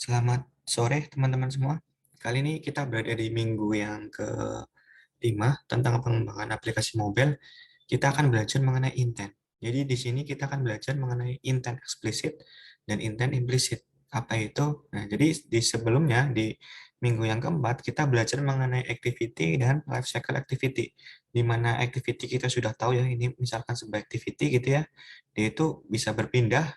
Selamat sore teman-teman semua. Kali ini kita berada di minggu yang ke-5 tentang pengembangan aplikasi mobile. Kita akan belajar mengenai intent. Jadi di sini kita akan belajar mengenai intent eksplisit dan intent implisit. Apa itu? Nah, jadi di sebelumnya di minggu yang keempat kita belajar mengenai activity dan life cycle activity. Di mana activity kita sudah tahu ya, ini misalkan sebuah activity gitu ya. Dia itu bisa berpindah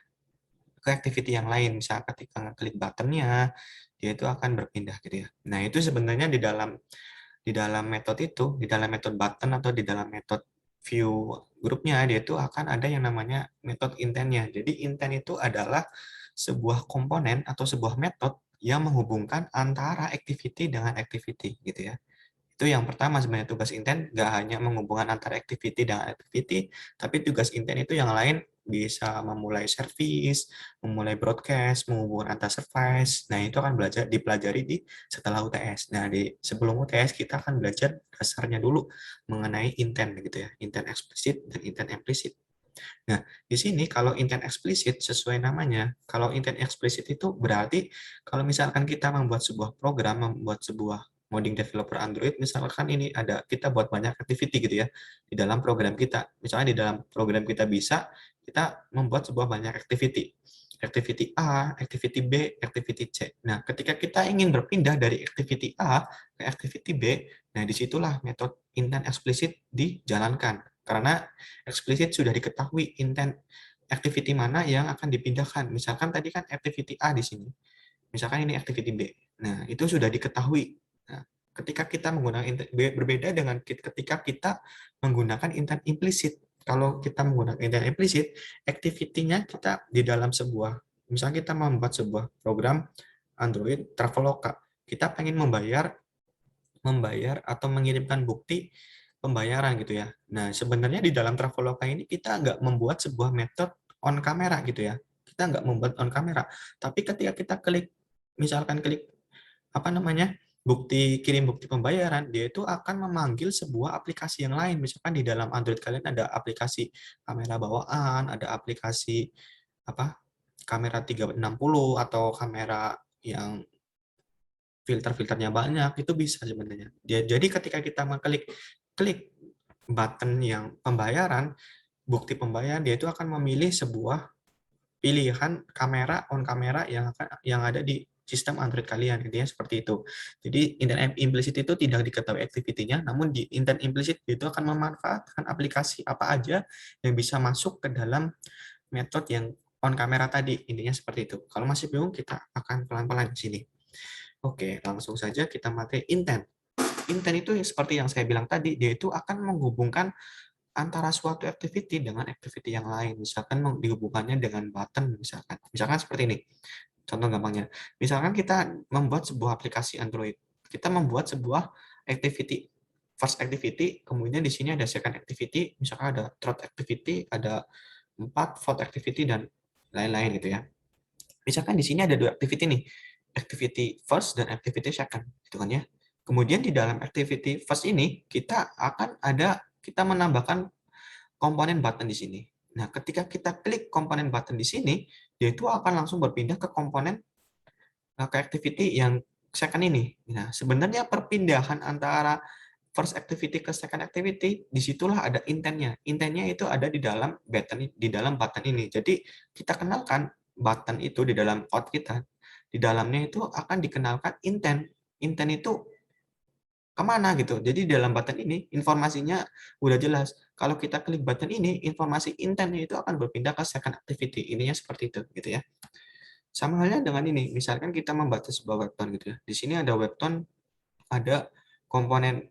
ke activity yang lain. Misal ketika ngeklik buttonnya, dia itu akan berpindah gitu ya. Nah, itu sebenarnya di dalam metode itu, di dalam metode button atau di dalam metode view grupnya, dia itu akan ada yang namanya metode intentnya. Jadi intent itu adalah sebuah komponen atau sebuah metode yang menghubungkan antara activity dengan activity gitu ya. Itu yang pertama sebenarnya tugas intent, nggak hanya menghubungkan antara activity dengan activity, tapi tugas intent itu yang lain bisa memulai service, memulai broadcast, menghubungkan antar service. Nah, itu akan dipelajari setelah UTS. Nah, sebelum UTS kita akan belajar dasarnya dulu mengenai intent gitu ya, intent eksplisit dan intent implisit. Nah, di sini kalau intent eksplisit sesuai namanya, kalau intent eksplisit itu berarti kalau misalkan kita membuat sebuah program, membuat sebuah modding developer Android, misalkan ini ada kita buat banyak activity gitu ya di dalam program kita. Misalnya di dalam program kita bisa kita membuat sebuah banyak activity. Activity A, activity B, activity C. Nah, ketika kita ingin berpindah dari activity A ke activity B, nah disitulah metode intent eksplisit dijalankan. Karena eksplisit sudah diketahui intent activity mana yang akan dipindahkan. Misalkan tadi kan activity A di sini. Misalkan ini activity B. Nah, itu sudah diketahui. Nah, ketika kita menggunakan intent B berbeda dengan ketika kita menggunakan intent implisit. Kalau kita menggunakan intent implisit, activity-nya kita di dalam sebuah, misalnya kita membuat sebuah program Android Traveloka. Kita pengen membayar atau mengirimkan bukti pembayaran gitu ya. Nah, sebenarnya di dalam Traveloka ini kita nggak membuat sebuah metode on camera gitu ya. Kita nggak membuat on camera. Tapi ketika kita misalkan klik apa namanya, kirim bukti pembayaran, dia itu akan memanggil sebuah aplikasi yang lain. Misalkan di dalam Android kalian ada aplikasi kamera bawaan, ada aplikasi apa kamera 360 atau kamera yang filternya banyak, itu bisa sebenarnya. Jadi ketika kita klik button yang pembayaran, bukti pembayaran, dia itu akan memilih sebuah pilihan on kamera yang ada di sistem Android kalian, intinya seperti itu. Jadi intent implicit itu tidak diketahui activity-nya, namun di intent implicit itu akan memanfaatkan aplikasi apa aja yang bisa masuk ke dalam metode yang on kamera tadi, intinya seperti itu. Kalau masih bingung, kita akan pelan-pelan di sini. Oke, langsung saja kita materi intent. Intent itu seperti yang saya bilang tadi, dia itu akan menghubungkan antara suatu activity dengan activity yang lain. Misalkan dihubungannya dengan button, misalkan. Misalkan seperti ini, contoh gampangnya. Misalkan kita membuat sebuah aplikasi Android. Kita membuat sebuah activity, first activity, kemudian di sini ada second activity, misalkan ada third activity, ada 4 fourth activity, dan lain-lain gitu ya. Misalkan di sini ada 2 activity nih, activity first dan activity second, gitu kan ya. Kemudian di dalam activity first ini kita menambahkan komponen button di sini. Nah, ketika kita klik komponen button di sini, dia itu akan langsung berpindah ke ke activity yang second ini. Nah, sebenarnya perpindahan antara first activity ke second activity, disitulah ada intentnya. Intentnya itu ada di dalam button ini. Jadi kita kenalkan button itu di dalam code kita. Di dalamnya itu akan dikenalkan intent. Intent itu kemana gitu. Jadi dalam button ini informasinya udah jelas. Kalau kita klik button ini, informasi intentnya itu akan berpindah ke second activity. Ininya seperti itu gitu ya. Sama halnya dengan ini, misalkan kita membaca sebuah webtoon gitu ya. Di sini ada webtoon, ada komponen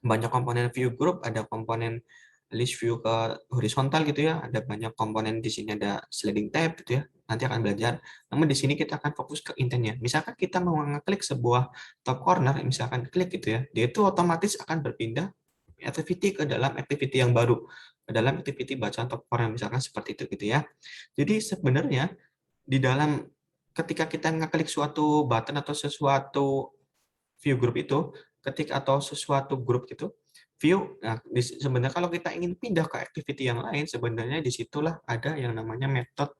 banyak komponen view group, ada komponen list view ke horizontal gitu ya, ada banyak komponen di sini, ada sliding tab gitu ya. Nanti akan belajar. Namun di sini kita akan fokus ke intentnya. Misalkan kita mau ngeklik sebuah top corner, misalkan klik gitu ya, dia itu otomatis akan berpindah activity ke dalam activity yang baru, ke dalam activity bacaan top corner misalkan seperti itu gitu ya. Jadi sebenarnya di dalam ketika kita ngeklik suatu button atau sesuatu view group itu, atau sesuatu grup gitu, nah sebenarnya kalau kita ingin pindah ke activity yang lain, sebenarnya disitulah ada yang namanya metode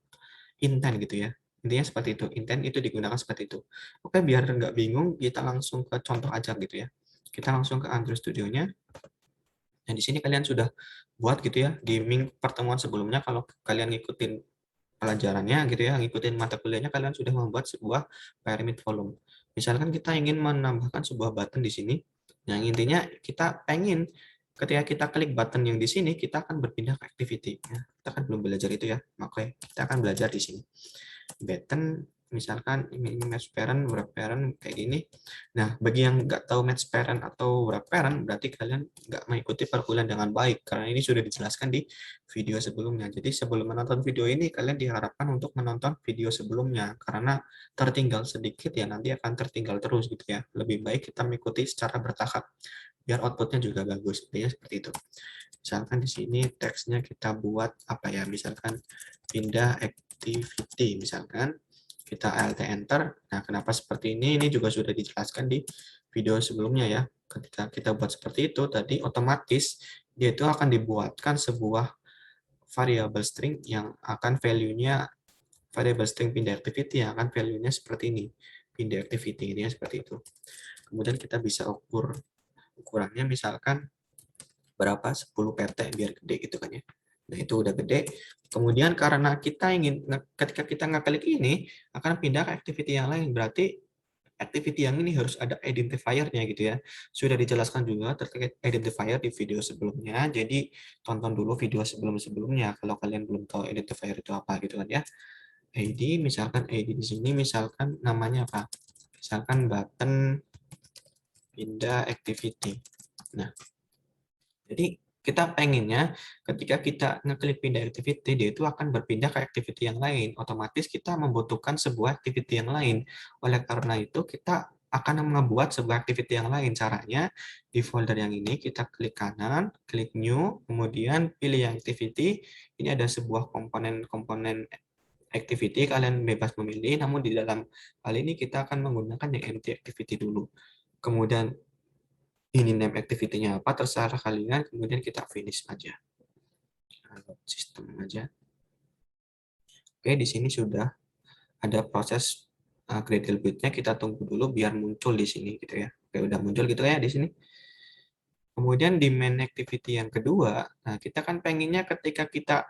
intent gitu ya. Intinya seperti itu, intent itu digunakan seperti itu. Oke, biar nggak bingung, kita langsung ke contoh aja gitu ya. Kita langsung ke Android Studio-nya. Nah, di sini kalian sudah buat gitu ya, di minggu pertemuan sebelumnya, kalau kalian ngikutin pelajarannya gitu ya, ngikutin mata kuliahnya, kalian sudah membuat sebuah pyramid volume. Misalkan kita ingin menambahkan sebuah button di sini, yang intinya kita pengen ketika kita klik button yang di sini, kita akan berpindah ke activity. Ya, kita kan belum belajar itu ya, makanya kita akan belajar di sini. Button misalkan ini match parent, wrap parent kayak gini. Nah, bagi yang nggak tahu match parent atau wrap parent, berarti kalian nggak mengikuti perkuliahan dengan baik, karena ini sudah dijelaskan di video sebelumnya. Jadi sebelum menonton video ini, kalian diharapkan untuk menonton video sebelumnya, karena tertinggal sedikit ya nanti akan tertinggal terus gitu ya. Lebih baik kita mengikuti secara bertahap, biar outputnya juga bagus. Intinya seperti itu. Misalkan di sini teksnya kita buat apa ya, misalkan pindah activity, misalkan kita alt enter. Nah, kenapa seperti ini? Ini juga sudah dijelaskan di video sebelumnya ya. Ketika kita buat seperti itu, tadi otomatis dia itu akan dibuatkan sebuah variable string yang akan value-nya, variable string pindah activity yang akan value-nya seperti ini. Pindah activity ini seperti itu. Kemudian kita bisa ukur ukurannya, misalkan berapa, 10 pt biar gede gitu kan ya. Nah, itu udah gede. Kemudian karena kita ingin, ketika kita ngeklik ini akan pindah ke activity yang lain, berarti activity yang ini harus ada identifier-nya gitu ya. Sudah dijelaskan juga terkait identifier di video sebelumnya, jadi tonton dulu video sebelum-sebelumnya kalau kalian belum tahu identifier itu apa gitu kan ya. ID, misalkan ID di sini misalkan namanya apa? Misalkan button pindah activity. Nah, jadi kita pengennya ketika kita ngeklik pindah activity, dia itu akan berpindah ke activity yang lain. Otomatis kita membutuhkan sebuah activity yang lain. Oleh karena itu kita akan membuat sebuah activity yang lain. Caranya di folder yang ini kita klik kanan, klik new, kemudian pilih yang activity. Ini ada sebuah komponen-komponen activity, kalian bebas memilih, namun di dalam hal ini kita akan menggunakan yang empty activity dulu. Kemudian ini name activity-nya apa, terserah kalian, kemudian kita finish aja. Sistem aja. Oke, di sini sudah ada proses Gradle build-nya, kita tunggu dulu biar muncul di sini gitu ya. Oke, udah muncul gitu ya di sini. Kemudian di main activity yang kedua, nah kita kan pengennya ketika kita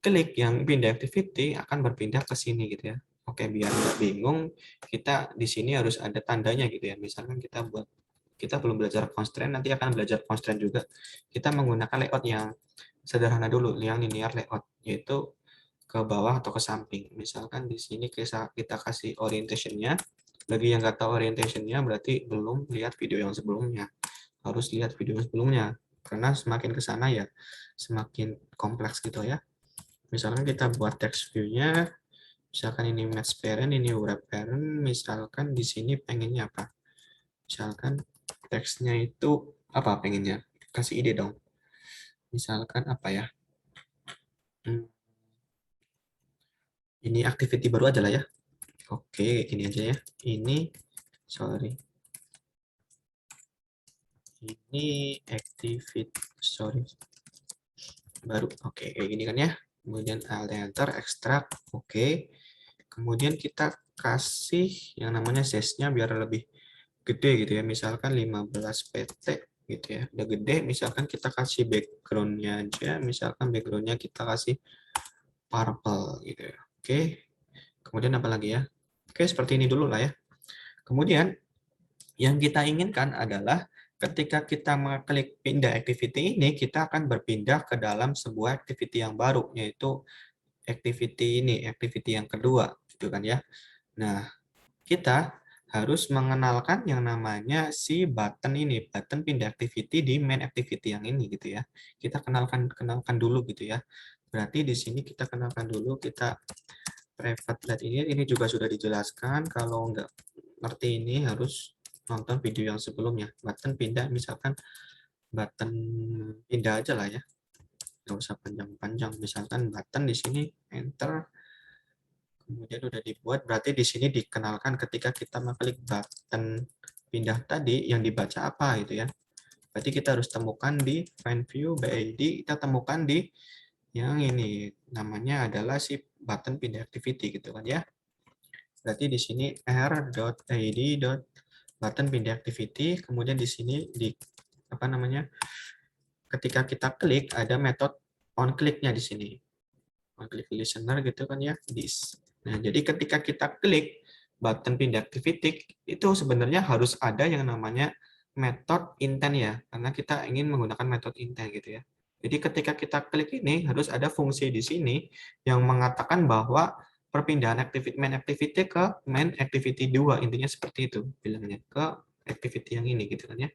klik yang pindah activity akan berpindah ke sini gitu ya. Oke, biar nggak bingung, kita di sini harus ada tandanya gitu ya. Misalkan kita belum belajar constraint, nanti akan belajar constraint juga. Kita menggunakan layout yang sederhana dulu, yang linear layout, yaitu ke bawah atau ke samping. Misalkan di sini kita kasih orientation-nya. Bagi yang nggak tahu orientation-nya, berarti belum lihat video yang sebelumnya. Harus lihat video sebelumnya, karena semakin ke sana ya semakin kompleks gitu ya. Misalkan kita buat text view-nya, misalkan ini match parent, ini wrap parent, misalkan di sini pengennya apa? Misalkan teksnya itu apa pengennya? Kasih ide dong. Misalkan apa ya? Ini activity baru aja lah ya. Oke, ini aja ya. Ini, sorry. Ini activity, sorry. Baru, oke, kayak gini kan ya. Kemudian alt enter, extract, oke. Kemudian kita kasih yang namanya size-nya biar lebih gede gitu ya. Misalkan 15 pt gitu ya. Udah gede, misalkan kita kasih background-nya aja. Misalkan background-nya kita kasih purple gitu ya. Oke. Kemudian apa lagi ya? Oke, seperti ini dulu lah ya. Kemudian yang kita inginkan adalah ketika kita mengklik pindah activity ini, kita akan berpindah ke dalam sebuah activity yang baru, yaitu activity ini, activity yang kedua, gitu kan ya. Nah, kita harus mengenalkan yang namanya si button ini, button pindah activity di main activity yang ini gitu ya. Kita kenalkan dulu gitu ya. Berarti di sini kita kenalkan dulu, kita private let ini juga sudah dijelaskan. Kalau nggak ngerti ini harus nonton video yang sebelumnya. Button pindah, misalkan button pindah aja lah ya, nggak usah panjang-panjang. Misalkan button di sini enter, kemudian udah dibuat, berarti di sini dikenalkan ketika kita mengklik button pindah tadi yang dibaca apa gitu ya. Berarti kita harus temukan di find view by ID, kita temukan di yang ini namanya adalah si button pindah activity gitu kan ya. Berarti di sini r.id.button pindah activity, kemudian di sini di apa namanya? Ketika kita klik ada metode on click-nya di sini. On click listener gitu kan ya, this. Nah, jadi ketika kita klik button pindah activity itu sebenarnya harus ada yang namanya metode intent ya, karena kita ingin menggunakan metode intent gitu ya. Jadi ketika kita klik ini harus ada fungsi di sini yang mengatakan bahwa perpindahan main activity ke main activity 2, intinya seperti itu bilangnya, ke activity yang ini gitu kan ya.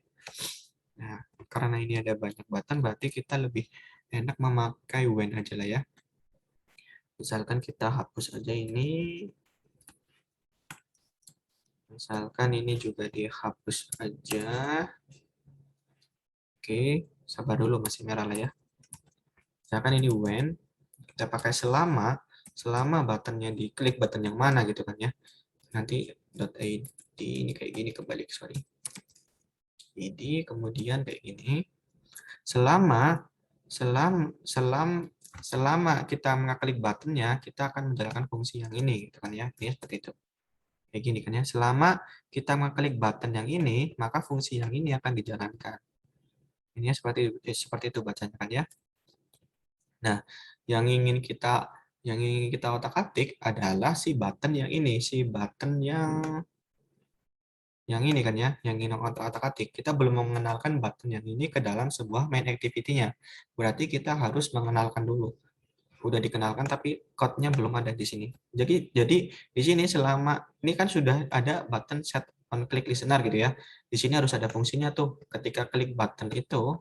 Nah, karena ini ada banyak button berarti kita lebih enak memakai when aja lah ya. Misalkan kita hapus aja ini. Misalkan ini juga dihapus aja. Oke, sabar dulu masih merah lah ya. Misalkan ini when, kita pakai selama buttonnya diklik button yang mana gitu kan ya. Nanti .id ini kayak gini kebalik, sorry. Ini kemudian kayak gini. Selama kita mengklik buttonnya, kita akan menjalankan fungsi yang ini gitu kan ya. Ini seperti itu. Kayak gini kan ya. Selama kita mengklik button yang ini, maka fungsi yang ini akan dijalankan. Ini seperti itu bacanya kan ya. Nah, yang ingin kita otak-atik adalah si button yang ini, si button yang ini kan ya, yang ingin otak-atik. Kita belum mengenalkan button yang ini ke dalam sebuah main activity-nya. Berarti kita harus mengenalkan dulu. Udah dikenalkan tapi code-nya belum ada di sini. Jadi di sini selama ini kan sudah ada button set on click listener gitu ya. Di sini harus ada fungsinya tuh. Ketika klik button itu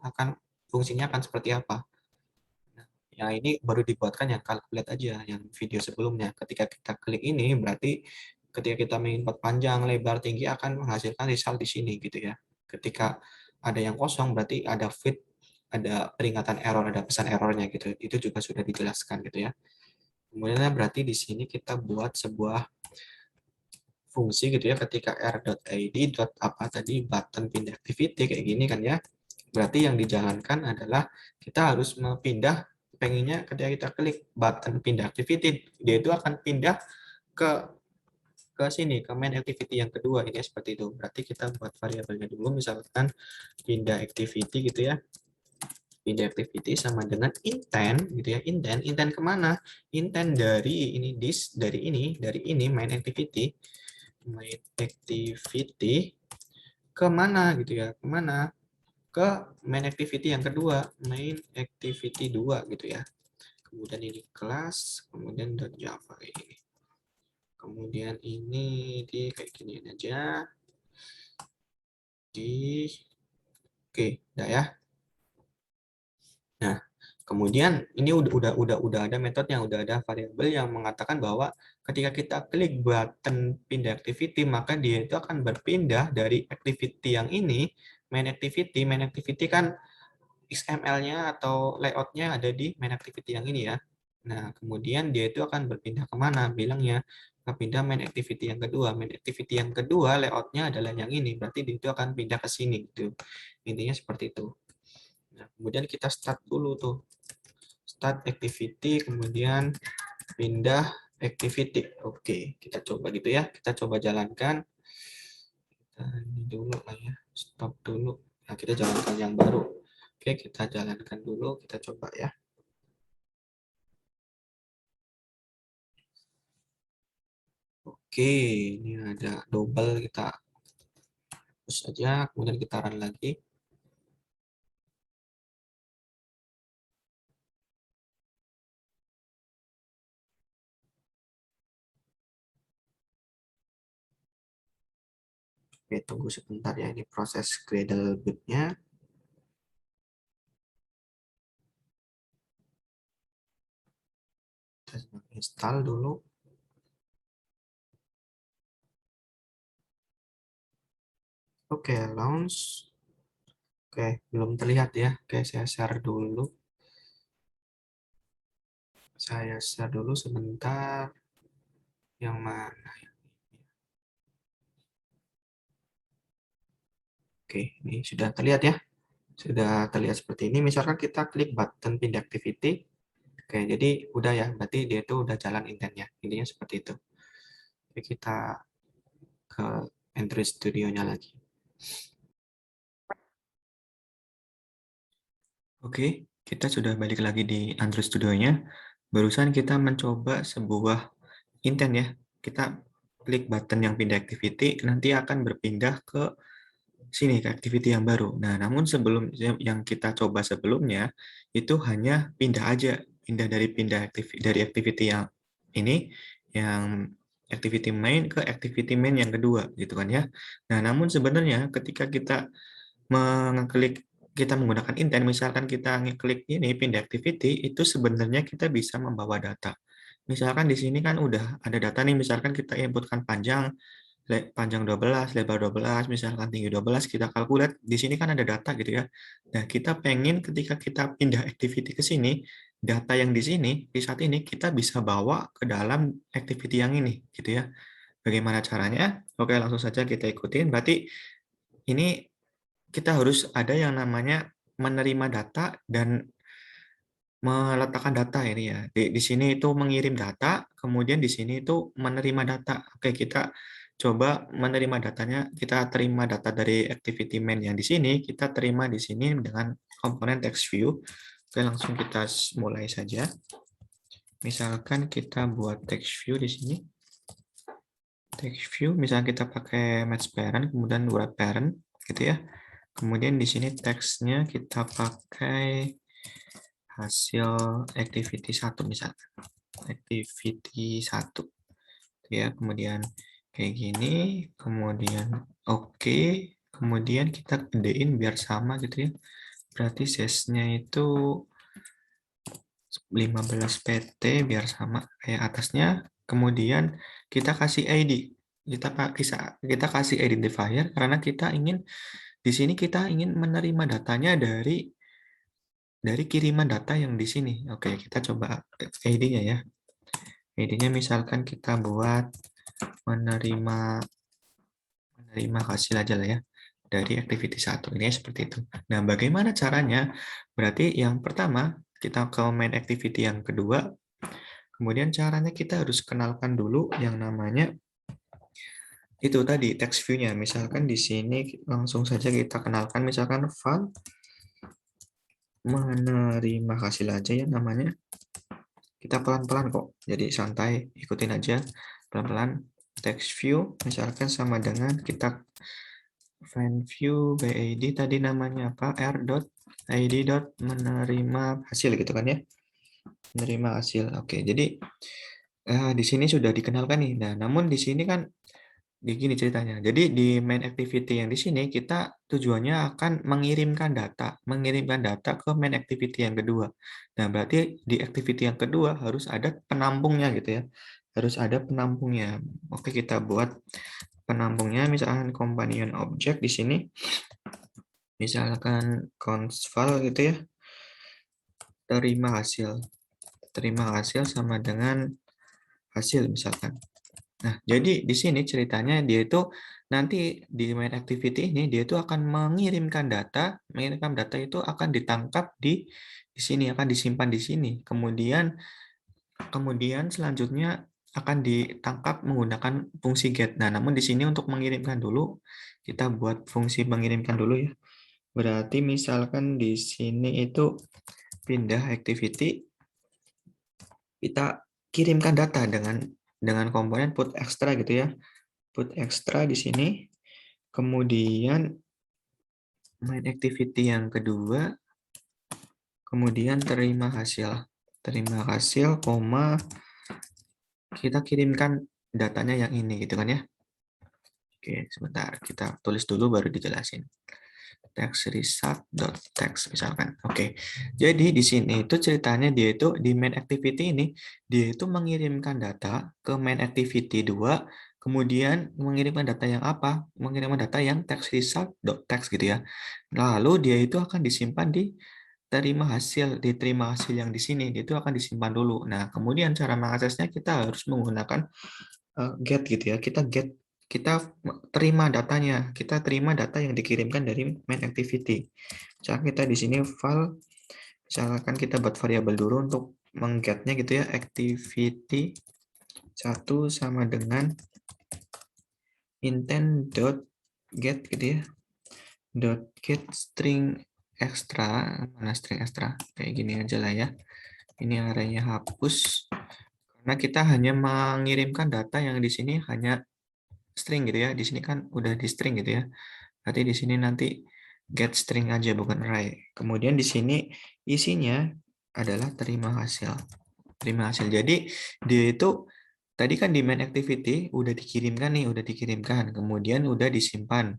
fungsinya akan seperti apa. Ya ini baru dibuatkan yang calculate aja, yang video sebelumnya. Ketika kita klik ini berarti ketika kita menginput panjang, lebar, tinggi akan menghasilkan result di sini gitu ya. Ketika ada yang kosong berarti ada fit, ada peringatan error, ada pesan errornya gitu. Itu juga sudah dijelaskan gitu ya. Kemudian berarti di sini kita buat sebuah fungsi gitu ya ketika r.id apa tadi button pindah activity kayak gini kan ya. Berarti yang dijalankan adalah kita harus pindah, pengennya ketika kita klik button pindah activity, dia itu akan pindah ke sini, ke main activity yang kedua. Ini seperti itu. Berarti kita buat variabelnya dulu, misalkan pindah activity gitu ya. Pindah activity sama dengan intent gitu ya. Intent kemana? Intent dari ini, dari ini main activity kemana gitu ya, kemana ke main activity yang kedua, main activity 2 gitu ya. Kemudian ini kelas, kemudian .java kayak gini. Kemudian ini di kayak gini aja. Oke, udah ya. Nah, kemudian ini udah ada metode yang udah ada variabel yang mengatakan bahwa ketika kita klik button pindah activity maka dia itu akan berpindah dari activity yang ini, main activity kan XML-nya atau layout-nya ada di main activity yang ini ya. Nah, kemudian dia itu akan berpindah kemana? Bilangnya pindah main activity yang kedua. Main activity yang kedua layout-nya adalah yang ini. Berarti dia itu akan pindah ke sini. Gitu. Intinya seperti itu. Nah, kemudian kita start dulu tuh. Start activity, kemudian pindah activity. Oke, kita coba gitu ya. Kita coba jalankan. Kita ini dulu lah ya. Stop dulu. Nah, kita jalankan yang baru. Oke, kita jalankan dulu. Kita coba ya. Oke, ini ada double, kita hapus saja, kemudian kita run lagi. Oke, tunggu sebentar ya, ini proses Gradle boot-nya. Kita install dulu. Oke, launch. Oke, belum terlihat ya. Oke, saya share dulu. Saya share dulu sebentar. Yang mana? Oke, ini sudah terlihat ya. Sudah terlihat seperti ini. Misalkan kita klik button pindah activity. Oke, jadi udah ya. Berarti dia itu udah jalan intentnya. Intinya seperti itu. Kita ke Android Studio-nya lagi. Oke, kita sudah balik lagi di Android Studio-nya. Barusan kita mencoba sebuah intent ya. Kita klik button yang pindah activity, nanti akan berpindah ke sini, ke activity yang baru. Nah, namun sebelum yang kita coba sebelumnya, itu hanya pindah aja. Dari activity yang ini, yang activity main ke activity main yang kedua, gitu kan ya. Nah, namun sebenarnya ketika kita mengklik kita menggunakan intent, misalkan kita ngeklik ini pindah activity, itu sebenarnya kita bisa membawa data. Misalkan di sini kan udah ada data nih, misalkan kita inputkan panjang 12, lebar 12, misalkan tinggi 12, kita kalkulat, di sini kan ada data gitu ya. Nah, kita pengen ketika kita pindah activity ke sini, data yang di sini, di saat ini, kita bisa bawa ke dalam activity yang ini, gitu ya. Bagaimana caranya? Oke, langsung saja kita ikutin. Berarti ini kita harus ada yang namanya menerima data dan meletakkan data ini ya. Di sini itu mengirim data, kemudian di sini itu menerima data. Oke, kita coba menerima datanya, kita terima data dari activity main yang di sini, kita terima di sini dengan komponen text view. Oke, langsung kita mulai saja. Misalkan kita buat text view di sini. Text view, misalnya kita pakai match parent, kemudian wrap parent, gitu ya. Kemudian di sini teksnya kita pakai hasil activity 1 misalkan. Activity 1. Ya, kemudian kayak gini, kemudian oke, kemudian kita gedein biar sama gitu ya. Berarti size-nya itu 15 pt biar sama kayak atasnya. Kemudian kita kasih ID. Kita kasih identifier karena kita ingin di sini kita ingin menerima datanya dari kiriman data yang di sini. Oke, kita coba ID-nya ya. ID-nya misalkan kita buat menerima hasil aja lah ya dari activity 1. Ini seperti itu. Nah, bagaimana caranya? Berarti yang pertama, kita ke main activity yang kedua. Kemudian caranya kita harus kenalkan dulu yang namanya itu tadi text view-nya. Misalkan di sini langsung saja kita kenalkan misalkan file menerima hasil aja ya namanya. Kita pelan-pelan kok, jadi santai, ikutin aja pelan-pelan. Text view misalkan sama dengan kita find view BID tadi namanya apa, r.id. menerima hasil gitu kan ya, menerima hasil. Oke, jadi di sini sudah dikenalkan nih. Nah, namun di sini kan begini ceritanya. Jadi di main activity yang di sini kita tujuannya akan mengirimkan data ke main activity yang kedua. Nah, berarti di activity yang kedua harus ada penampungnya gitu ya. Harus ada penampungnya. Oke, kita buat penampungnya misalkan companion object di sini. Misalkan constval gitu ya. Terima hasil sama dengan hasil misalkan. Nah, jadi di sini ceritanya dia itu nanti di main activity ini dia itu akan mengirimkan data itu akan ditangkap di sini, akan disimpan di sini. Kemudian selanjutnya akan ditangkap menggunakan fungsi get. Nah, namun di sini untuk mengirimkan dulu kita buat fungsi mengirimkan dulu ya. Berarti misalkan di sini itu pindah activity, kita kirimkan data dengan komponen put extra gitu ya. Put extra di sini. Kemudian main activity yang kedua, kemudian terima hasil, koma, kita kirimkan datanya yang ini gitu kan ya. Oke, sebentar kita tulis dulu baru dijelasin. Text result.text misalkan. Oke. Jadi di sini itu ceritanya dia itu di main activity ini dia itu mengirimkan data ke main activity 2, kemudian mengirimkan data yang apa? Mengirimkan data yang text result.text gitu ya. Lalu dia itu akan disimpan diterima hasil yang di sini, dia itu akan disimpan dulu. Nah, kemudian cara mengaksesnya kita harus menggunakan get gitu ya. Kita terima datanya, kita terima data yang dikirimkan dari main activity. Misalkan kita di sini file, misalkan kita buat variabel dulu untuk menggetnya gitu ya, activity 1 sama dengan intent dot get gitu ya, dot get string extra, mana string extra, kayak gini aja lah ya. Ini arraynya hapus karena kita hanya mengirimkan data yang di sini hanya string gitu ya. Di sini kan udah di string gitu ya. Berarti di sini nanti get string aja bukan array. Kemudian di sini isinya adalah terima hasil. Terima hasil. Jadi dia itu tadi kan di main activity udah dikirimkan nih, udah dikirimkan. Kemudian udah disimpan.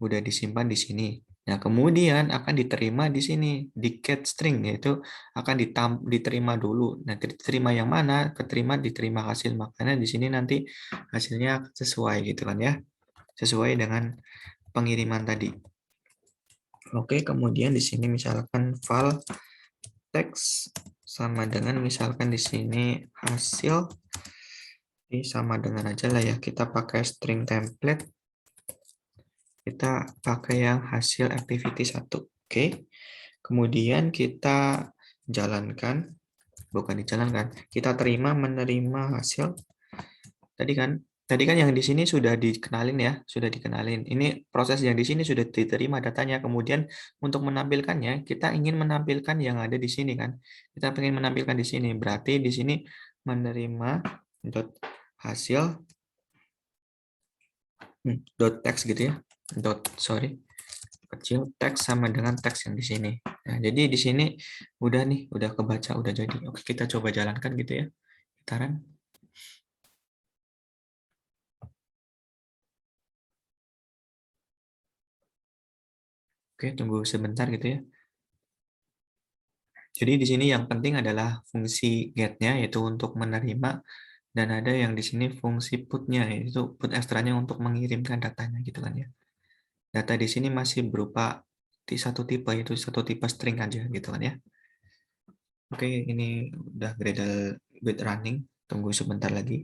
Udah disimpan di sini. Nah, kemudian akan diterima di sini, di get string, yaitu akan diterima dulu. Nah, diterima yang mana? Diterima hasil. Makanya di sini nanti hasilnya sesuai gitu kan ya. Sesuai dengan pengiriman tadi. Oke, kemudian di sini misalkan file teks sama dengan misalkan di sini hasil. Ini sama dengan aja lah ya. Kita pakai string template. Kita pakai yang hasil activity 1. Oke. Kemudian kita jalankan, bukan dijalankan, kita terima menerima hasil. Tadi kan yang di sini sudah dikenalin ya, sudah dikenalin. Ini proses yang di sini sudah diterima datanya. Kemudian untuk menampilkannya, kita ingin menampilkan yang ada di sini kan. Kita ingin menampilkan di sini. Berarti di sini menerima dot hasil dot text gitu ya. Kecil teks sama dengan teks yang di sini. Nah, jadi di sini udah nih, udah kebaca, udah jadi. Oke, kita coba jalankan gitu ya. Gitaran. Oke, tunggu sebentar gitu ya. Jadi di sini yang penting adalah fungsi get-nya yaitu untuk menerima, dan ada yang di sini fungsi put-nya yaitu put ekstranya untuk mengirimkan datanya gitu kan ya. Data di sini masih berupa di satu tipe, yaitu satu tipe string aja gitu kan ya. Oke, ini udah Gradle bit running. Tunggu sebentar lagi.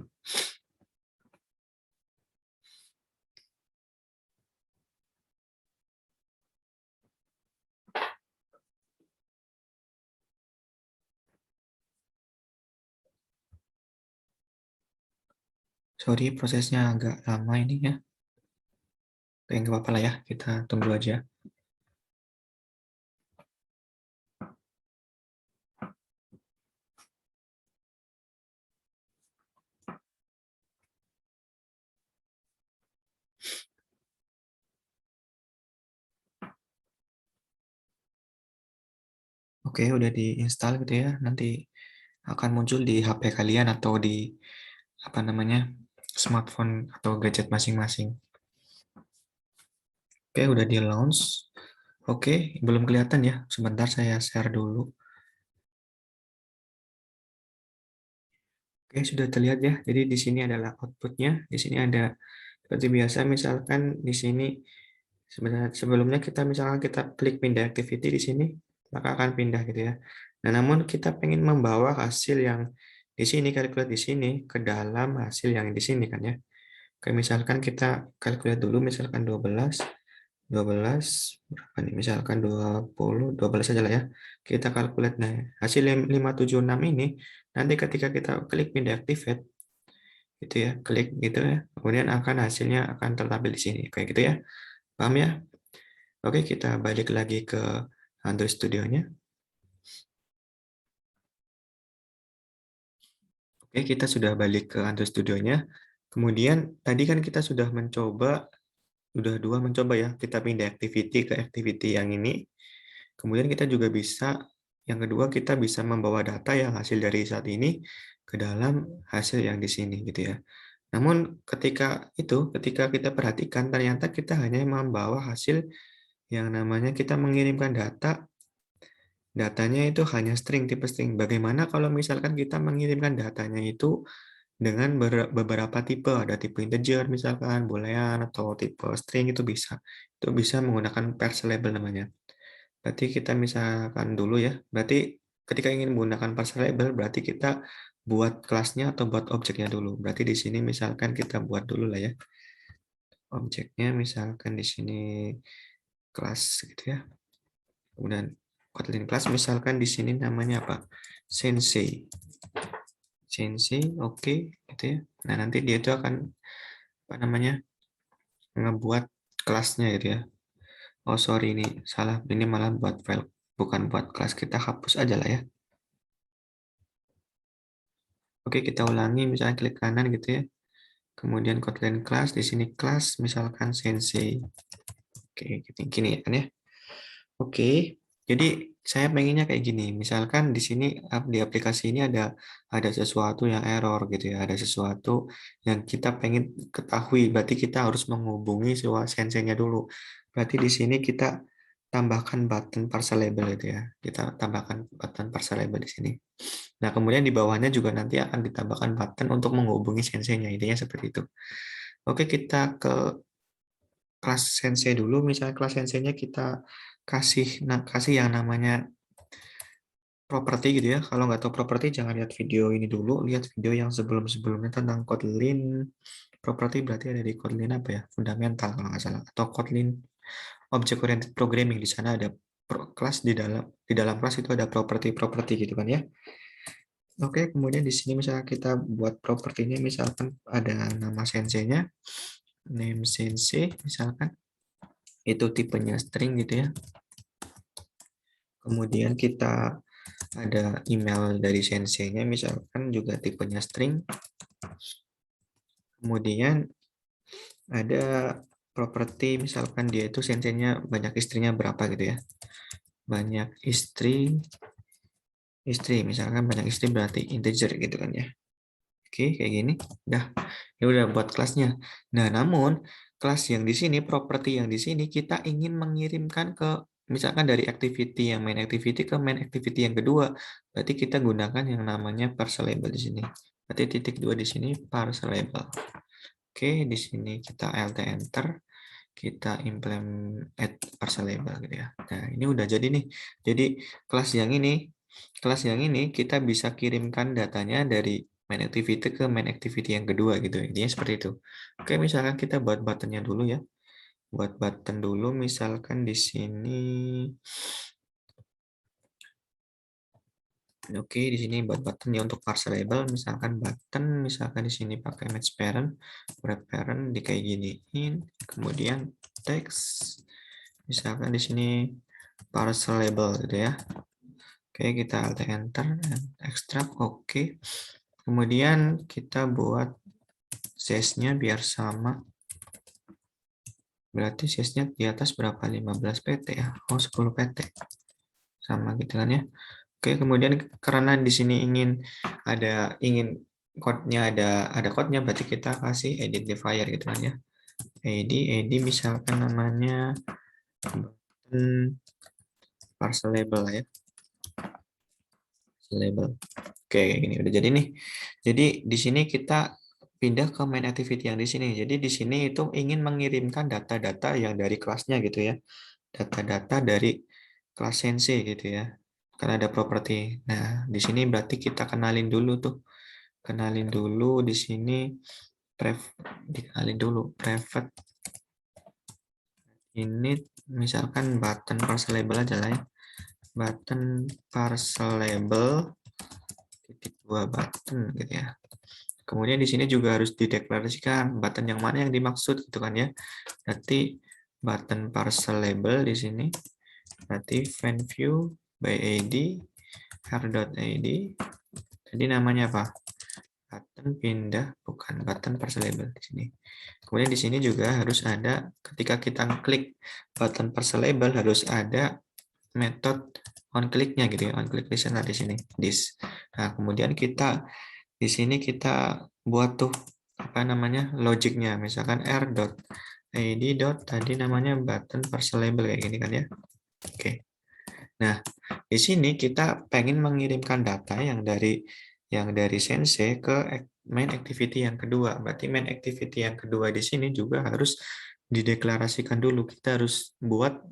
Sorry, prosesnya agak lama ini ya. Oke, nggak apa-apa lah ya, kita tunggu aja. Oke, udah diinstal gitu ya. Nanti akan muncul di HP kalian atau di apa namanya smartphone atau gadget masing-masing. Oke, udah di launch. Oke, belum kelihatan ya. Sebentar saya share dulu. Oke, sudah terlihat ya. Jadi di sini adalah outputnya. Di sini ada seperti biasa. Misalkan di sini sebenarnya sebelumnya kita misalkan kita klik pindah activity di sini, maka akan pindah gitu ya. Nah, namun kita pengen membawa hasil yang di sini, calculate di sini ke dalam hasil yang di sini kan ya. Kayak misalkan kita calculate dulu misalkan 12 berapa nih? Misalkan 12 aja lah ya. Kita calculate. Nah, hasil 576 ini nanti ketika kita klik pindah activate gitu ya, klik gitu ya. Kemudian akan hasilnya akan tertampil di sini kayak gitu ya. Paham ya? Oke, kita balik lagi ke Android Studio-nya. Oke, kita sudah balik ke Android Studio-nya. Kemudian tadi kan kita sudah mencoba ya, kita pindah activity ke activity yang ini. Kemudian kita juga bisa, yang kedua kita bisa membawa data yang hasil dari saat ini ke dalam hasil yang di sini gitu ya. Namun ketika kita perhatikan ternyata kita hanya membawa hasil yang namanya kita mengirimkan datanya itu hanya string, tipe string. Bagaimana kalau misalkan kita mengirimkan datanya itu dengan beberapa tipe, ada tipe integer misalkan, boolean atau tipe string itu bisa. Itu bisa menggunakan parse label namanya. Berarti kita misalkan dulu ya. Berarti ketika ingin menggunakan parse label berarti kita buat kelasnya atau buat objeknya dulu. Berarti di sini misalkan kita buat dulu lah ya. Objeknya misalkan di sini kelas gitu ya. Kemudian Kotlin class misalkan di sini namanya apa? Sensei. Sensei, oke, gitu ya. Nah, nanti dia itu akan apa namanya? ngebuat kelasnya gitu ya. Oh sorry, ini salah, ini malah buat file, bukan buat kelas. Kita hapus aja lah ya. Oke, kita ulangi, misalnya klik kanan gitu ya. Kemudian Kotlin class, di sini kelas misalkan Sensei. Oke, gini kan ya. Oke, jadi saya pengennya kayak gini. Misalkan di sini di aplikasi ini ada sesuatu yang error gitu ya, ada sesuatu yang kita pengen ketahui. Berarti kita harus menghubungi si sensei-nya dulu. Berarti di sini kita tambahkan button parser label gitu ya. Kita tambahkan button parser label di sini. Nah, kemudian di bawahnya juga nanti akan ditambahkan button untuk menghubungi sensei-nya. Intinya seperti itu. Oke, kita ke kelas sensei dulu. Misalnya kelas sensei-nya kita kasih yang namanya properti gitu ya. Kalau nggak tahu properti, jangan lihat video ini dulu, lihat video yang sebelum-sebelumnya tentang Kotlin. Properti berarti ada di Kotlin apa ya? Fundamental kalau nggak salah. Atau Kotlin Object Oriented Programming. Di sana ada kelas di dalam kelas itu ada properti-properti gitu kan ya. Oke, kemudian di sini misalnya kita buat propertinya, misalkan ada nama sensei-nya, name sensei misalkan, itu tipenya string gitu ya. Kemudian kita ada email dari sensei-nya, misalkan juga tipenya string. Kemudian ada properti, misalkan dia itu sensei-nya banyak istrinya berapa gitu ya. Banyak istri, misalkan banyak istri berarti integer gitu kan ya. Oke, kayak gini. Dah, ya udah buat kelasnya. Nah, namun kelas yang di sini, properti yang di sini kita ingin mengirimkan ke misalkan dari activity yang main activity ke main activity yang kedua. Berarti kita gunakan yang namanya parser label di sini. Berarti titik 2 di sini parser label. Oke, di sini kita alt enter, kita implement add parser label gitu ya. Nah, ini udah jadi nih. Jadi kelas yang ini kita bisa kirimkan datanya dari main activity ke main activity yang kedua gitu. Intinya seperti itu. Oke, misalkan kita buat buttonnya dulu ya. Buat button dulu, misalkan di sini. Oke, di sini buat button ya untuk parser label, misalkan button, misalkan di sini pakai match parent, wrap parent di kayak giniin, kemudian text, misalkan di sini parser label gitu ya. Oke, kita alt enter dan extract. Oke, kemudian kita buat size-nya biar sama. Berarti size-nya di atas berapa? 15 pt ya. Oh, 10 pt. Sama gitu kan ya. Oke, kemudian karena di sini ingin code-nya ada code-nya, berarti kita kasih identifier gitu kan ya. ID misalkan namanya parser label ya. Label. Oke, kayak gini udah jadi nih. Jadi di sini kita pindah ke main activity yang di sini. Jadi di sini itu ingin mengirimkan data-data yang dari kelasnya gitu ya. Data-data dari kelas sensei gitu ya. Karena ada properti. Nah, di sini berarti kita kenalin dulu tuh. Kenalin dulu di sini dikenalin dulu private ini, misalkan button parser label aja lah ya. Button parser label titik 2 button gitu ya. Kemudian di sini juga harus dideklarasikan button yang mana yang dimaksud gitu kan ya. Nanti button parser label di sini berarti view by id her.id. Jadi namanya apa? Button pindah, bukan button parser label di sini. Kemudian di sini juga harus ada, ketika kita klik button parser label harus ada metode on click-nya gitu ya, on click listener di sini, this. Nah, kemudian kita di sini kita buat tuh apa namanya logiknya, misalkan r.id tadi namanya button parser label kayak gini kan ya. Oke. Nah, di sini kita pengen mengirimkan data yang dari sensei ke main activity yang kedua. Berarti main activity yang kedua di sini juga harus dideklarasikan dulu. Kita harus buat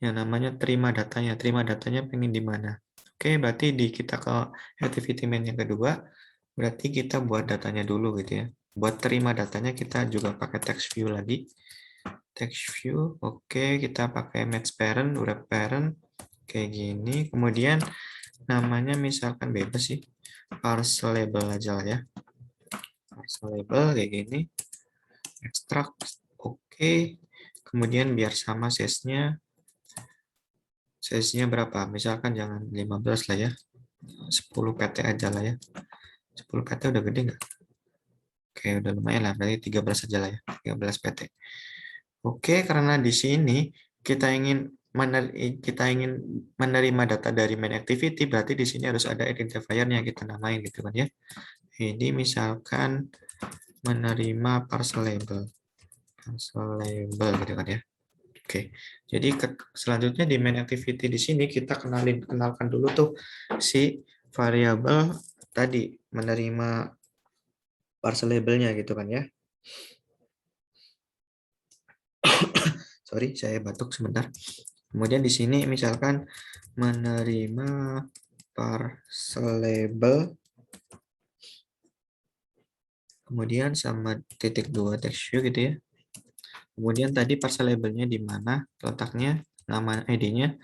yang namanya terima datanya. Terima datanya pengen di mana. Oke, berarti kita ke activity main yang kedua, berarti kita buat datanya dulu gitu ya. Buat terima datanya kita juga pakai text view lagi. Text view, oke, kita pakai match parent, wrap parent, kayak gini. Kemudian namanya misalkan bebas sih, parser label aja lah ya. Parser label kayak gini. Extract, Oke. Kemudian biar sama size-nya. Size-nya berapa? Misalkan jangan 15 lah ya. 10 PT aja lah ya. 10 PT udah gede nggak? Oke, udah lumayan lah. Berarti 13 aja lah ya. 13 PT. Oke, karena di sini kita ingin menerima data dari main activity, berarti di sini harus ada identifier yang kita namain gitu kan ya. Ini misalkan menerima parcel label. Parcel label gitu kan ya. Oke. Jadi selanjutnya di main activity di sini kita kenalkan dulu tuh si variabel tadi menerima parcel labelnya gitu kan ya. Sorry, saya batuk sebentar. Kemudian di sini misalkan menerima parcel label, kemudian sama titik 2 text view gitu ya. Kemudian tadi parcel labelnya di mana letaknya, nama ID-nya,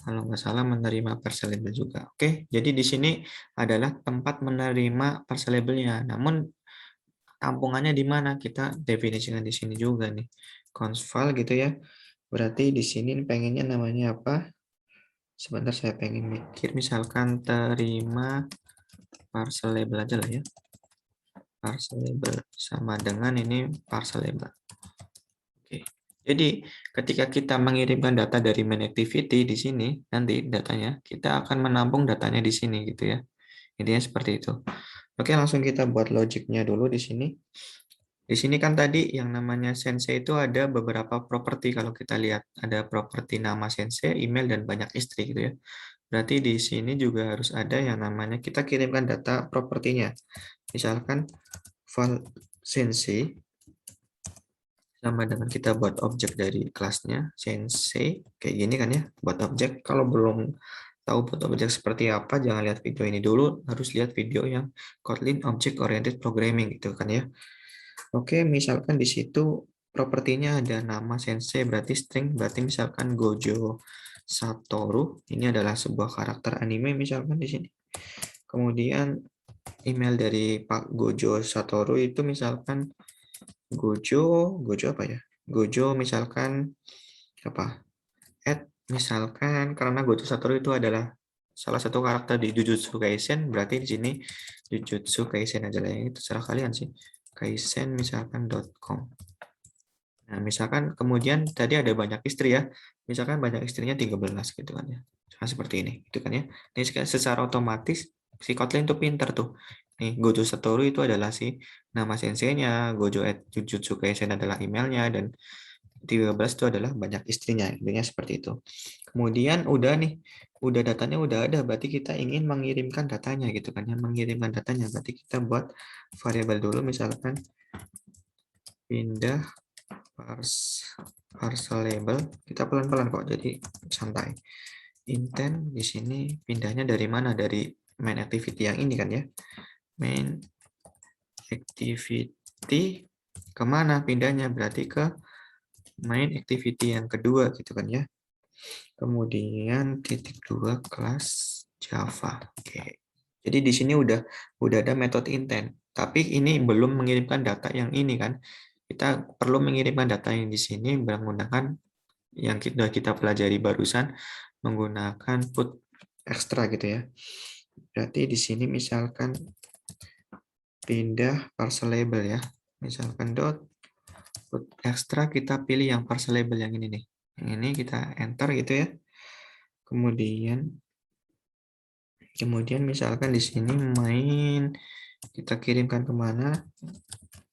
kalau nggak salah menerima parcel label juga. Oke, jadi di sini adalah tempat menerima parcel labelnya. Namun tampungannya di mana? Kita definisikan di sini juga nih. Const-file gitu ya. Berarti di sini pengennya namanya apa? Sebentar saya pengen mikir, misalkan terima parcel label aja lah ya. Parcel label sama dengan ini parcel label. Oke. Jadi ketika kita mengirimkan data dari main activity di sini, nanti datanya kita akan menampung datanya di sini gitu ya. Intinya seperti itu. Oke, langsung kita buat logiknya dulu di sini. Di sini kan tadi yang namanya sensei itu ada beberapa properti, kalau kita lihat ada properti nama sensei, email, dan banyak istri gitu ya. Berarti di sini juga harus ada yang namanya kita kirimkan data propertinya. Misalkan file sensei sama dengan kita buat objek dari kelasnya sensei kayak gini kan ya, buat objek. Kalau belum tahu buat objek seperti apa, jangan lihat video ini dulu, harus lihat video yang Kotlin Object Oriented Programming gitu kan ya. Oke, misalkan di situ propertinya ada nama sensei, berarti string, berarti misalkan Gojo Satoru, ini adalah sebuah karakter anime misalkan di sini. Kemudian email dari Pak Gojo Satoru itu misalkan Gojo apa ya? Gojo misalkan apa? Misalkan karena Gojo Satoru itu adalah salah satu karakter di Jujutsu Kaisen, berarti di sini Jujutsu Kaisen aja lah ya, itu terserah kalian sih. Kaisen misalkan .com. Nah, misalkan kemudian tadi ada banyak istri ya. Misalkan banyak istrinya 13 gitu kan ya. Nah, seperti ini gitu kan ya. Ini secara otomatis si Kotlin tuh pinter tuh. Nih, Gojo Satoru itu adalah si nama senseinya, Gojo at Jujutsu Kaisen adalah emailnya, dan 13 itu adalah banyak istrinya. Intinya seperti itu. Kemudian udah nih, udah datanya udah ada, berarti kita ingin mengirimkan datanya gitu kan ya. Mengirimkan datanya berarti kita buat variabel dulu, misalkan pindah parcel label. Kita pelan-pelan kok, jadi santai. Intent di sini pindahnya dari mana? Dari main activity yang ini kan ya. Main activity kemana pindahnya? Berarti ke main activity yang kedua gitu kan ya. Kemudian titik 2 kelas Java. Oke. Jadi di sini udah ada metode intent. Tapi ini belum mengirimkan data yang ini kan. Kita perlu mengirimkan data yang di sini menggunakan yang kita pelajari barusan, menggunakan put extra gitu ya. Berarti di sini misalkan pindah parcel label ya. Misalkan dot put extra, kita pilih yang parcel label yang ini nih. Yang ini kita enter gitu ya. Kemudian misalkan di sini main, kita kirimkan kemana?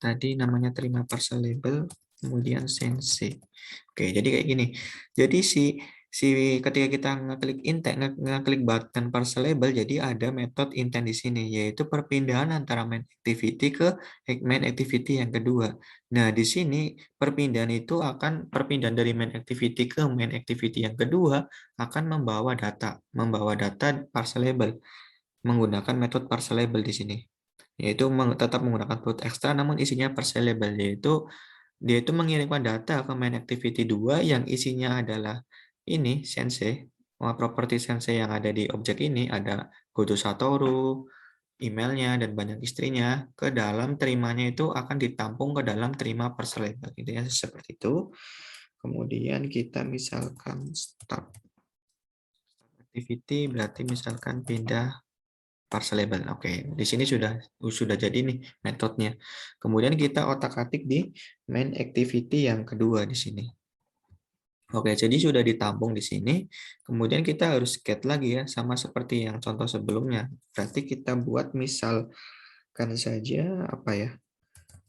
Tadi namanya terima parcel label, kemudian sensei. Oke, jadi kayak gini. Jadi ketika kita ngeklik intent, ngeklik button parcel label, jadi ada metode intent di sini, yaitu perpindahan antara main activity ke main activity yang kedua. Nah, di sini perpindahan dari main activity ke main activity yang kedua akan membawa data parcel label menggunakan metode parcel label di sini, yaitu tetap menggunakan put extra namun isinya parcel label, yaitu dia itu mengirimkan data ke main activity 2 yang isinya adalah ini sensei, properti sensei yang ada di objek ini, ada Gojo Satoru, emailnya dan banyak istrinya, ke dalam terimanya itu akan ditampung ke dalam terima parcel label. Gitu ya, seperti itu. Kemudian kita misalkan start activity, berarti misalkan pindah parcel label. Oke, di sini sudah jadi nih metodenya. Kemudian kita otak-atik di main activity yang kedua di sini. Oke, jadi sudah ditampung di sini. Kemudian kita harus get lagi ya, sama seperti yang contoh sebelumnya. Berarti kita buat misalkan saja apa ya?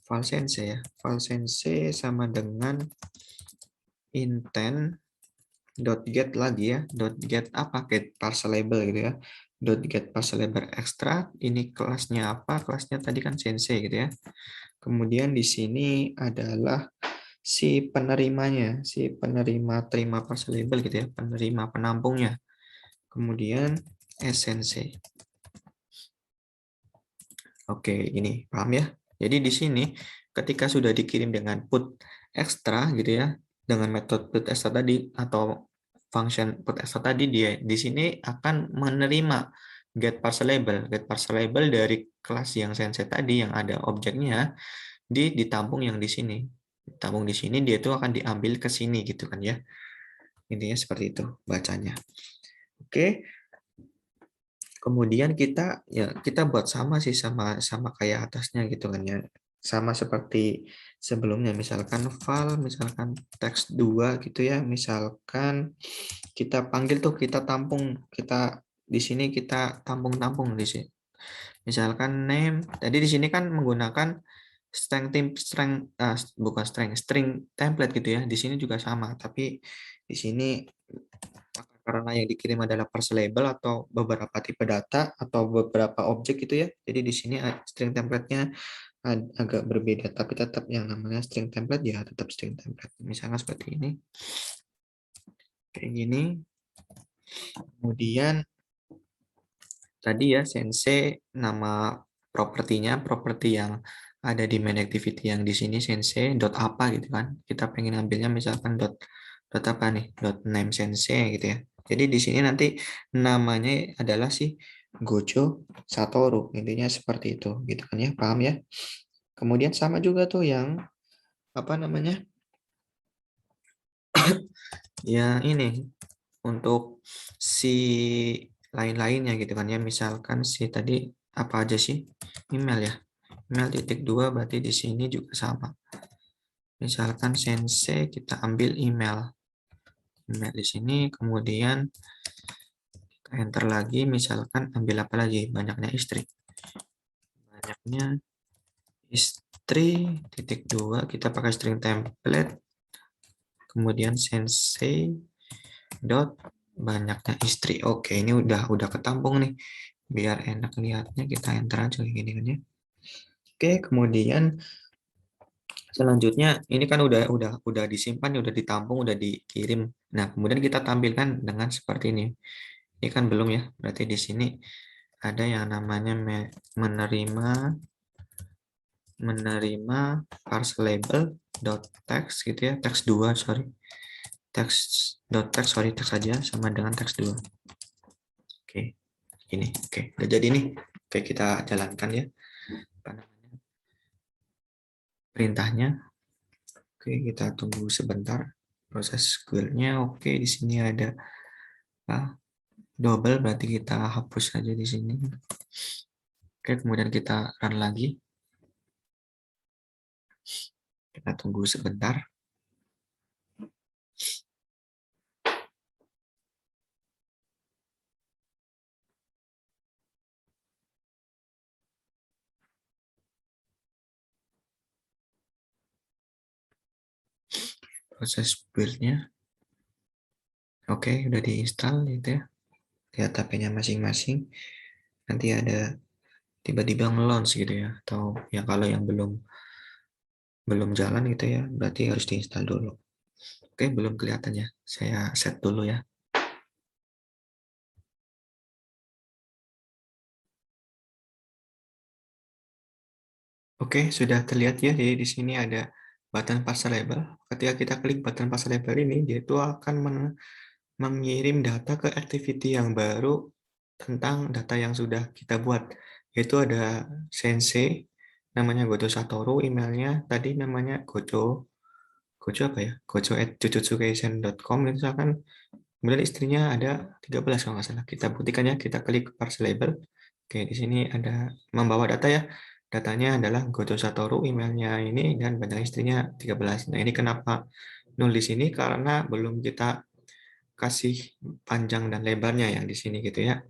File sense ya. File sense sama dengan intent .get lagi ya. .get apa? Get parcel label gitu ya. .get parcel label extract. Ini kelasnya apa? Kelasnya tadi kan sense gitu ya. Kemudian di sini adalah si penerimanya, si penerima terima parcel label gitu ya, penerima penampungnya. Kemudian esensi. Oke, ini paham ya? Jadi di sini ketika sudah dikirim dengan put extra gitu ya, dengan metode put extra tadi atau function put extra tadi, dia di sini akan menerima get parcel label. Get parcel label dari kelas yang sense tadi yang ada objeknya ditampung yang di sini. Ditampung di sini, dia itu akan diambil ke sini gitu kan ya. Intinya seperti itu bacanya. Oke. Kemudian kita buat sama sih sama kayak atasnya gitu kan ya. Sama seperti sebelumnya, misalkan file, misalkan teks 2 gitu ya. Misalkan kita panggil tuh, kita tampung, kita di sini kita tampung-tampung di sini. Misalkan name, tadi di sini kan menggunakan string template gitu ya. Di sini juga sama, tapi di sini karena yang dikirim adalah parcel label atau beberapa tipe data atau beberapa objek gitu ya. Jadi di sini string template-nya agak berbeda, tapi tetap yang namanya string template ya tetap string template. Misalnya seperti ini. Kayak gini. Kemudian tadi ya sense nama propertinya, properti yang ada di main activity yang di sini sense dot apa gitu kan. Kita pengen ambilnya misalkan dot apa nih? Dot name sense gitu ya. Jadi di sini nanti namanya adalah si Gojo Satoru. Intinya seperti itu gitu kan ya. Paham ya? Kemudian sama juga tuh yang apa namanya? Ya ini untuk si lain-lainnya gitu kan ya, misalkan si tadi apa aja sih, email ya, email titik 2 berarti di sini juga sama, misalkan sense kita ambil email di sini, kemudian kita enter lagi, misalkan ambil apa lagi, banyaknya istri titik 2 kita pakai string template, kemudian sense dot banyaknya istri. Oke, ini udah ketampung nih. Biar enak lihatnya kita enter aja kayak gini kan ya. Oke, kemudian selanjutnya ini kan udah disimpan, udah ditampung, udah dikirim. Nah, kemudian kita tampilkan dengan seperti ini. Ini kan belum ya. Berarti di sini ada yang namanya menerima parcel label dot text gitu ya, text 2 sorry. Text aja sama dengan text 2. Oke. Ini oke, udah jadi nih. Oke, kita jalankan ya apa namanya perintahnya. Oke, kita tunggu sebentar proses square-nya. Oke, di sini ada double, berarti kita hapus saja di sini. Oke, kemudian kita run lagi. Kita tunggu sebentar. Proses build-nya. Oke, udah diinstal gitu ya. Lihat HP-nya masing-masing. Nanti ada tiba-tiba nge-launch gitu ya. Atau ya kalau yang belum jalan gitu ya, berarti harus diinstal dulu. Oke, belum kelihatan ya. Saya set dulu ya. Oke, sudah terlihat ya. Jadi di sini ada button parcel label. Ketika kita klik button parcel label ini, dia itu akan mengirim data ke activity yang baru tentang data yang sudah kita buat. yaitu ada Sensei, namanya Gojo Satoru, emailnya tadi namanya Gojo apa ya? gojo@jujutsukaisen.com, misalkan. Kemudian istrinya ada 13 kalau nggak salah. Kita buktikan ya, kita klik parse label. Oke, di sini ada membawa data ya. Datanya adalah Gojo Satoru, emailnya ini, dan panjang istrinya 13. Nah, ini kenapa nol di sini? Karena belum kita kasih panjang dan lebarnya yang di sini gitu ya.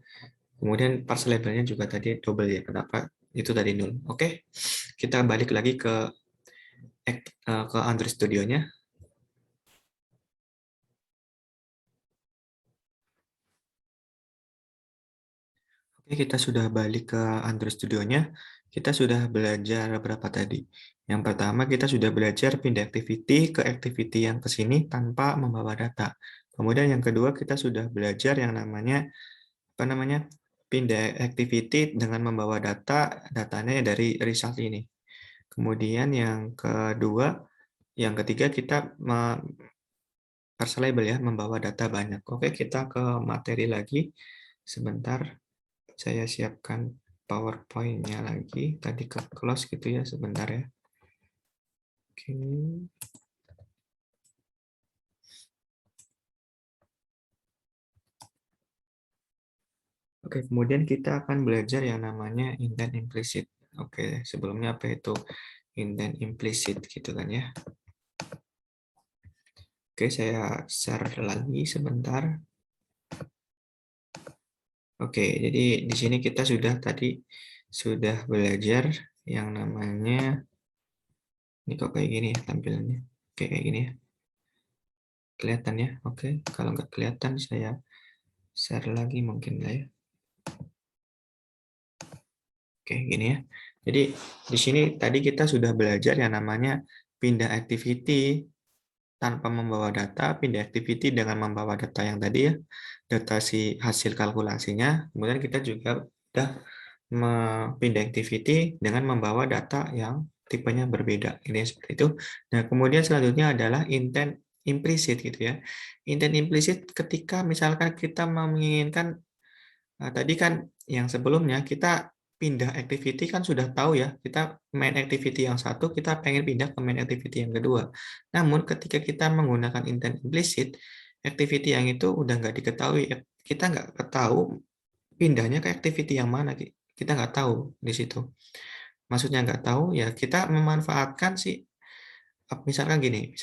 Kemudian parse labelnya juga tadi double ya. Kenapa? Itu tadi nol. Oke, kita balik lagi ke Android Studio-nya. Oke, kita sudah balik ke Android Studio-nya. Kita sudah belajar berapa tadi? Yang pertama, kita sudah belajar pindah activity ke activity yang ke sini tanpa membawa data. Kemudian yang kedua, kita sudah belajar yang namanya pindah activity dengan membawa datanya dari result ini. Kemudian yang kedua, yang ketiga kita parse label ya, membawa data banyak. Oke, kita ke materi lagi. Sebentar, saya siapkan PowerPoint-nya lagi. Tadi ke close gitu ya, sebentar ya. Oke. Oke, kemudian kita akan belajar yang namanya intent implicit. Oke, sebelumnya apa itu intent implicit gitu kan ya. Oke, saya share lagi sebentar. Oke, jadi di sini kita sudah belajar yang namanya, ini kok kayak gini ya tampilannya. Oke, kayak gini ya. Kelihatan ya? Oke, kalau nggak kelihatan saya share lagi mungkin lah ya. Oke, gini ya. Jadi di sini tadi kita sudah belajar yang namanya pindah activity tanpa membawa data, pindah activity dengan membawa data yang tadi ya, data si hasil kalkulasinya. Kemudian kita juga sudah pindah activity dengan membawa data yang tipenya berbeda. Ini seperti itu. Nah, kemudian selanjutnya adalah intent implicit gitu ya. Intent implicit ketika misalkan kita menginginkan, tadi kan yang sebelumnya kita pindah activity kan sudah tahu ya, kita main activity yang satu, kita pengen pindah ke main activity yang kedua. Namun ketika kita menggunakan intent implicit, activity yang itu udah nggak diketahui, kita nggak tahu pindahnya ke activity yang mana, kita nggak tahu di situ. Maksudnya nggak tahu ya, kita memanfaatkan si misalkan gini,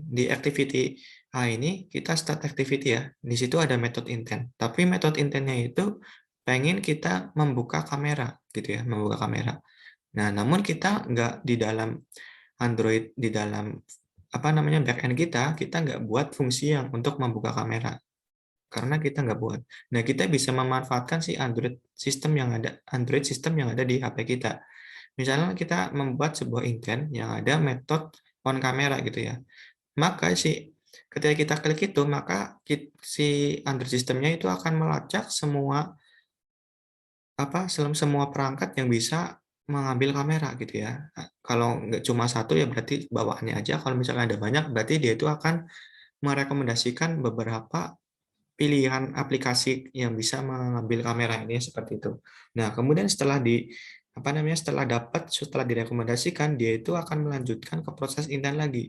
di activity A ini kita start activity ya, di situ ada metode intent, tapi metode intentnya itu pengen kita membuka kamera gitu ya, membuka kamera. Nah, namun kita nggak di dalam Android, di dalam backend kita nggak buat fungsi yang untuk membuka kamera karena kita nggak buat. Nah, kita bisa memanfaatkan si Android system yang ada di HP kita. Misalnya kita membuat sebuah intent yang ada metode on kamera gitu ya. Maka ketika kita klik itu, maka si Android sistemnya itu akan melacak semua perangkat yang bisa mengambil kamera gitu ya. Kalau nggak cuma satu ya berarti bawaannya aja. Kalau misalnya ada banyak, berarti dia itu akan merekomendasikan beberapa pilihan aplikasi yang bisa mengambil kamera ini seperti itu. Nah, kemudian setelah direkomendasikan, dia itu akan melanjutkan ke proses intent lagi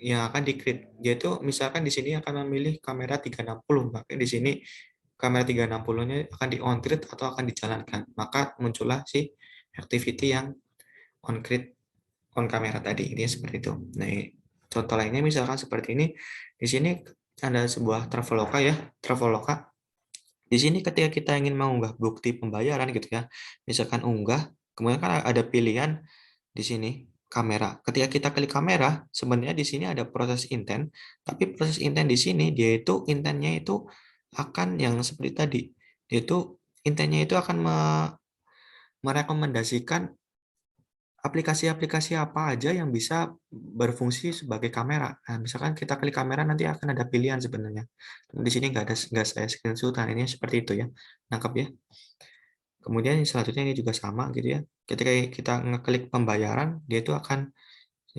yang akan di-create. Dia itu misalkan di sini akan memilih kamera 360, maka di sini kamera 360-nya akan di-on-create atau akan dijalankan. Maka muncullah si activity yang on-create on kamera tadi. Ini seperti itu. Nah, contoh lainnya misalkan seperti ini. Di sini ada sebuah Traveloka ya, Traveloka. Di sini ketika kita ingin mengunggah bukti pembayaran gitu ya, misalkan unggah, kemudian kan ada pilihan di sini kamera. Ketika kita klik kamera, sebenarnya di sini ada proses intent, tapi proses intent di sini dia itu intentnya itu akan yang seperti tadi. Dia itu intentnya itu akan merekomendasikan aplikasi-aplikasi apa aja yang bisa berfungsi sebagai kamera. Nah, misalkan kita klik kamera nanti akan ada pilihan sebenarnya. Di sini nggak saya screenshotan, ini seperti itu ya. Nangkep ya. Kemudian selanjutnya ini juga sama gitu ya. Ketika kita ngeklik pembayaran, dia itu akan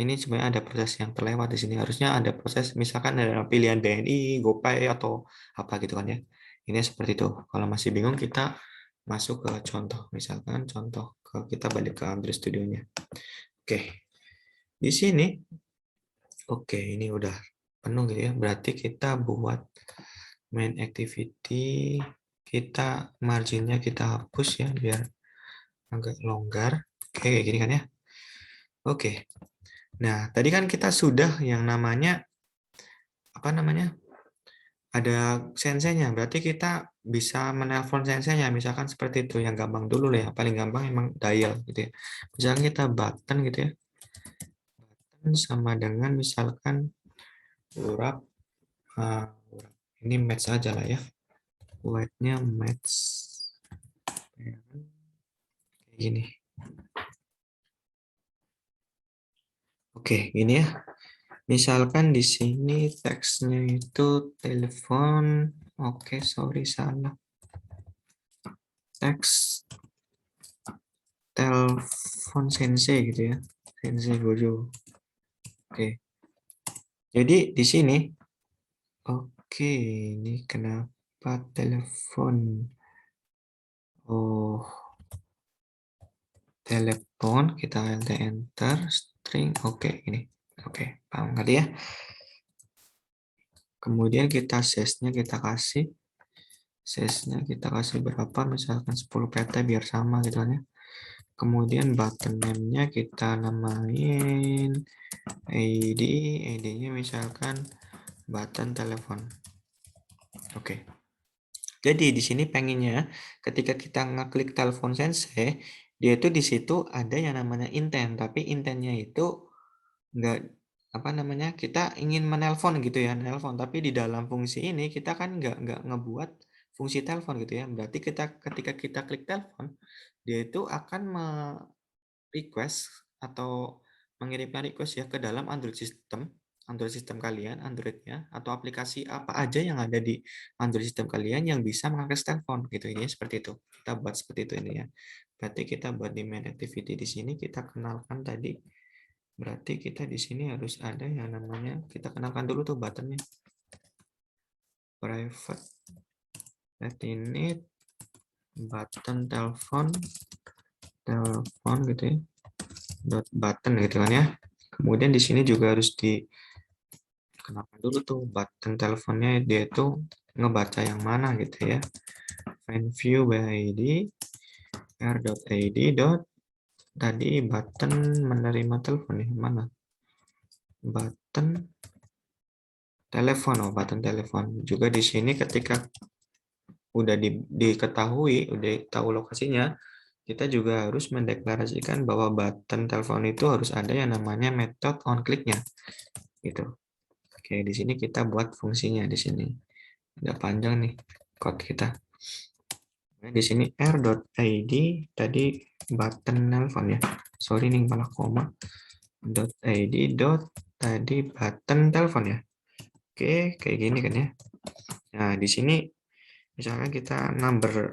ini sebenarnya ada proses yang terlewat di sini. Harusnya ada proses misalkan ada pilihan BNI, GoPay atau apa gitu kan ya. Ini seperti itu. Kalau masih bingung kita masuk ke contoh. Misalkan contoh kita balik ke Android Studio-nya. Oke. Di sini oke, ini udah penuh gitu ya. Berarti kita buat main activity, kita marginnya kita hapus ya biar agak longgar. Oke, kayak gini kan ya. Oke. Nah, tadi kan kita sudah yang namanya apa namanya? Ada sensenya. Berarti kita bisa menelpon sensenya. Misalkan seperti itu yang gampang dulu lah ya. Paling gampang emang dial gitu ya. Misalkan kita button gitu ya. Button sama dengan misalkan urap ini match aja lah ya. White-nya match kayak gini. Oke, gini ya. Misalkan di sini teksnya itu telepon. Oke, sorry salah. Teks telepon sensei gitu ya. Sensei Gojo. Oke. Jadi di sini oke, ini kenapa telepon? Oh, telepon kita enter string. Oke, ini. Oke, paham kali ya. Kemudian kita size-nya kita kasih. Size-nya kita kasih berapa? Misalkan 10 pt biar sama gitu kan ya. Kemudian button name-nya kita namain ID. ID-nya misalkan button telepon. Oke. Jadi di sini pengennya ketika kita ngeklik telepon sensei, dia itu di situ ada yang namanya intent, tapi intentnya itu enggak apa namanya, kita ingin menelpon gitu ya, nelpon, tapi di dalam fungsi ini kita kan enggak ngebuat fungsi telepon gitu ya. Berarti kita ketika kita klik telepon, dia itu akan request atau mengirimkan request ya ke dalam Android system kalian, Android-nya atau aplikasi apa aja yang ada di Android system kalian yang bisa mengakses telepon gitu. Ini seperti itu. Kita buat seperti itu ini ya. Berarti kita buat di main activity di sini kita kenalkan tadi. Berarti kita di sini harus ada yang namanya kita kenalkan dulu tuh buttonnya. Private init button telepon gitu ya. Button gitu kan ya. Kemudian di sini juga harus dikenalkan dulu tuh button teleponnya dia itu ngebaca yang mana gitu ya. Find view by ID r.id tadi button menerima telepon nih mana? Button telepon, button telepon. Juga di sini ketika udah diketahui, udah tahu lokasinya, kita juga harus mendeklarasikan bahwa button telepon itu harus ada yang namanya method on click-nya. Gitu. Oke, di sini kita buat fungsinya di sini. Agak panjang nih code kita. Nah, di sini r.id tadi button telepon ya. Sorry nih malah koma. .id tadi button telepon ya. Oke, kayak gini kan ya. Nah, di sini misalkan kita number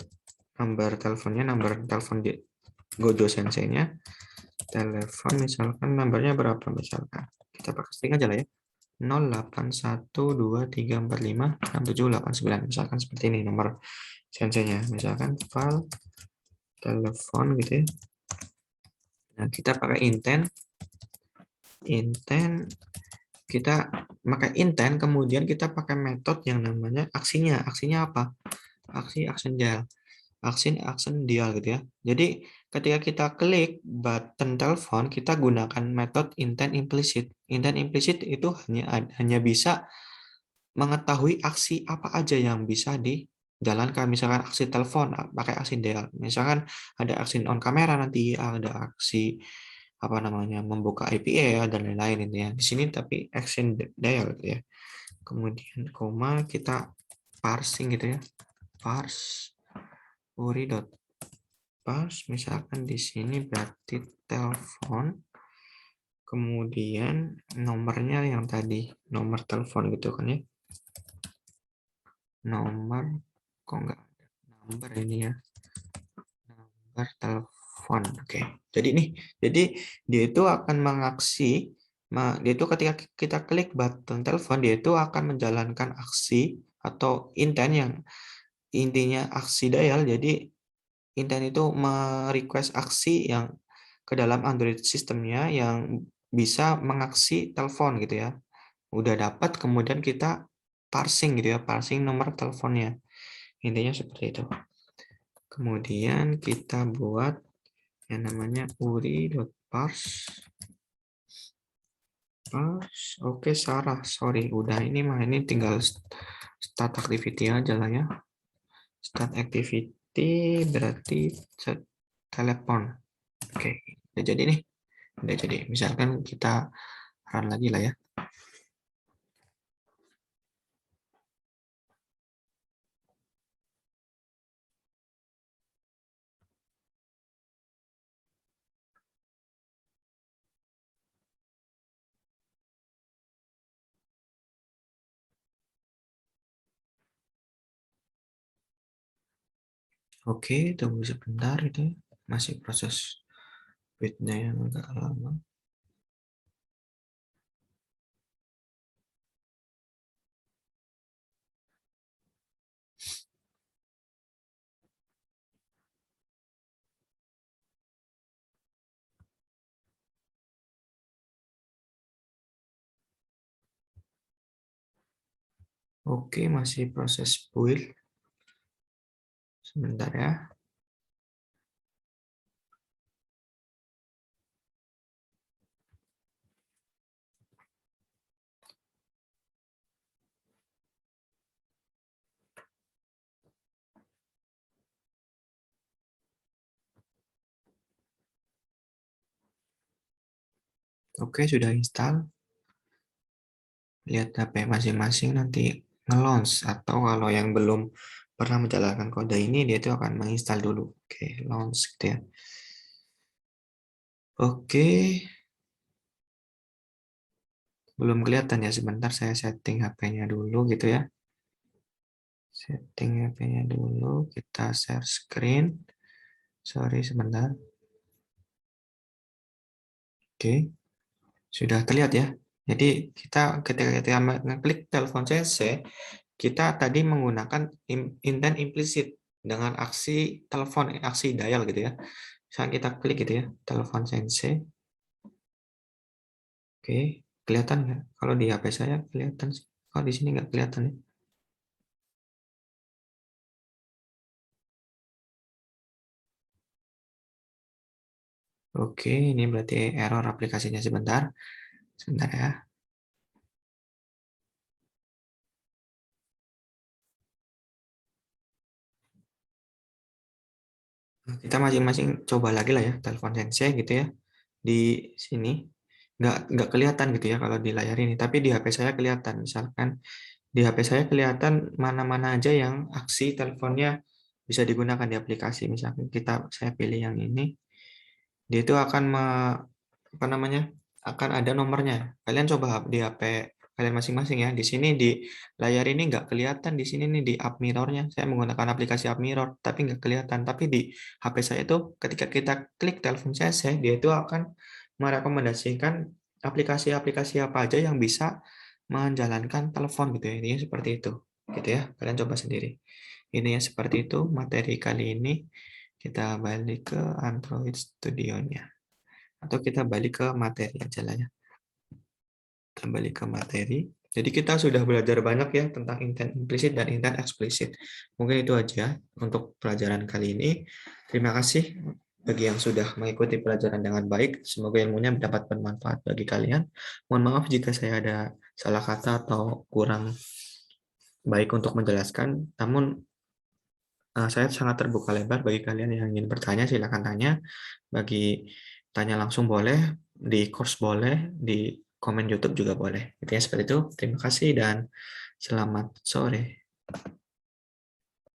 teleponnya, number telepon di Gojo Sensei-nya. Telepon misalkan nomornya berapa misalkan. Kita pakai string aja lah ya. 081234567889 misalkan seperti ini nomor sensenya, misalkan file telepon gitu ya. Nah, kita pakai intent kita pakai intent, kemudian kita pakai metode yang namanya aksinya apa, action dial gitu ya. Jadi ketika kita klik button telepon, kita gunakan metode intent implicit itu hanya bisa mengetahui aksi apa aja yang bisa dijalankan. Misalkan aksi telepon pakai aksi dial, misalkan ada aksi on kamera, nanti ada aksi apa namanya membuka IPA ya dan lain-lain ini ya. Di sini tapi action dial gitu ya. Kemudian koma kita parsing gitu ya. Parse parse misalkan di sini berarti telepon, kemudian nomornya yang tadi nomor telepon gitu kan ya. Nomor kok enggak ada nomor ini ya, nomor telepon. Oke, jadi dia itu akan dia itu ketika kita klik button telepon, dia itu akan menjalankan aksi atau intent yang intinya aksi dial. Jadi Intent itu merequest aksi yang ke dalam Android sistemnya yang bisa mengaksi telepon gitu ya. Udah dapat, kemudian kita parsing gitu ya, parsing nomor teleponnya. Intinya seperti itu. Kemudian kita buat yang namanya uri.parse. Oke, Sarah, sorry, udah ini mah ini tinggal start activity aja lah ya. Start activity berarti set telepon. Oke, udah jadi nih. Udah jadi. Misalkan kita run lagi lah ya. Oke, tunggu sebentar itu. Masih proses build-nya yang agak lama. Oke, masih proses build. Sebentar ya. Oke, sudah install. Lihat HP masing-masing nanti nge-launch, atau kalau yang belum pernah menjalankan kode ini, dia itu akan menginstal dulu. Oke, launch gitu ya. Oke, belum kelihatan ya, sebentar saya setting HP-nya dulu gitu ya. Setting HP-nya dulu, kita share screen. Sorry, sebentar. Oke, sudah terlihat ya. Jadi ketika kita mengklik telepon CC, kita tadi menggunakan intent implisit dengan aksi telepon, aksi dial gitu ya. Misalnya kita klik gitu ya, telepon CC. Oke, kelihatan nggak? Kalau di HP saya kelihatan sih. Kalau di sini nggak kelihatan ya. Oke, ini berarti error aplikasinya sebentar. Sebentar ya. Kita masing-masing coba lagi lah ya, telepon Sensei gitu ya. Di sini nggak kelihatan gitu ya kalau di layar ini, tapi di HP saya kelihatan. Misalkan di HP saya kelihatan mana-mana aja yang aksi teleponnya bisa digunakan di aplikasi. Misalkan saya pilih yang ini, dia itu akan apa namanya, akan ada nomornya. Kalian coba di HP kalian masing-masing ya. Di sini di layar ini nggak kelihatan, di sini nih di up mirrornya. Saya menggunakan aplikasi up mirror, tapi nggak kelihatan. Tapi di HP saya itu ketika kita klik telepon saya, dia itu akan merekomendasikan aplikasi-aplikasi apa aja yang bisa menjalankan telepon gitu ya. Ini seperti itu. Gitu ya. Kalian coba sendiri. Ini ya seperti itu materi kali ini. Kita balik ke Android Studio-nya. Atau kita balik ke materi aja lah ya. Kita balik ke materi. Jadi kita sudah belajar banyak ya tentang intent implisit dan intent eksplisit. Mungkin itu aja untuk pelajaran kali ini. Terima kasih bagi yang sudah mengikuti pelajaran dengan baik. Semoga ilmunya dapat bermanfaat bagi kalian. Mohon maaf jika saya ada salah kata atau kurang baik untuk menjelaskan. Namun saya sangat terbuka lebar bagi kalian yang ingin bertanya, silakan tanya. Bagi tanya langsung boleh, di course boleh, di komen YouTube juga boleh. Intinya seperti itu. Terima kasih dan selamat sore.